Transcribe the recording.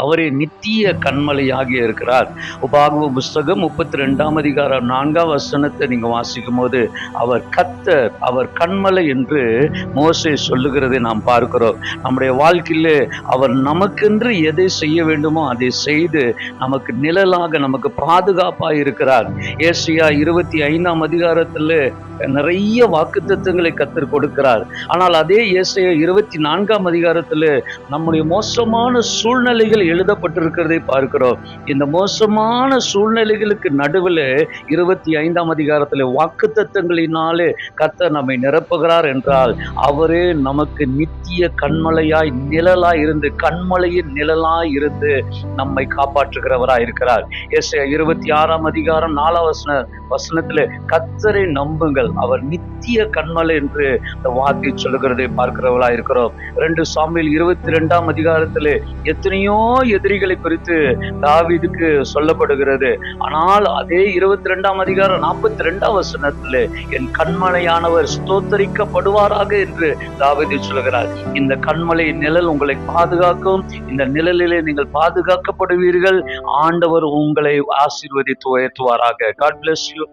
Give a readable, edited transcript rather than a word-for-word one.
அவரே நித்திய கன்மலையாகி இருக்கிறார். உபாகம புஸ்தகம் 32ஆம் அதிகாரம் 4ஆம் வசனத்தை நீங்க வாசிக்கும் போது, அவர் கர்த்தர், அவர் கன்மலை என்று மோசே சொல்லுகிறதை நாம் பார்க்கிறோம். நம்முடைய வாழ்க்கையிலே அவர் நமக்கென்று எதை செய்ய வேண்டுமோ அதை செய்து நமக்கு நிழலாக, நமக்கு பாதுகாப்பாக இருக்கிறார். ஏசாயா 25ஆம் அதிகாரத்தில் நிறைய வாக்குத்தத்தங்களை கர்த்தர் கொடுக்கிறார். ஆனால் அதே ஏசாயா 24ஆம் அதிகாரத்தில் நம்முடைய மோசமான சூழ்நிலைகள் எழுதப்பட்டிருக்கிறதை பார்க்கிறோம். இந்த மோசமான சூழ்நிலைகளுக்கு நடுவில் 25ஆம் அதிகாரத்தில் வாக்குத்தத்தங்களினாலே கர்த்தர் நம்மை நிரப்புகிறார் என்றால், அவரே நமக்கு நித்திய கன்மலையாய் நிழலாய் இருந்து, கன்மலையின் நிழலாய் இருந்து நம்மை காப்பாற்றுகிறவராய் இருக்கிறார். ஏசாயா 26ஆம் அதிகாரம் 4ஆம் வசனத்தில் கர்த்தரை நம்புங்கள், அவர் நித்திய கன்மலை என்று இந்த வார்த்தை சொல்லுகிறதை பார்க்கிறவர்களாய் இருக்கிறோம். 2 சாமுவேல் 22ஆம் அதிகாரத்தில் எத்தனையோ எதிரிகளை குறித்து தாவீதுக்கு சொல்லப்படுகிறது. ஆனால் அதே 22ஆம் அதிகாரம் 42ஆம் வசனத்தில் என் கன்மலையானவர் ஸ்தோத்தரிக்கப்படுவாராக என்று தாவீது சொல்கிறார். இந்த கன்மலை நிழல் உங்களை பாதுகாக்கும். இந்த நிழலிலே நீங்கள் பாதுகாக்கப்படுவீர்கள். ஆண்டவர் உங்களை ஆசீர்வதித்து உயர்த்துவாராக. God bless you.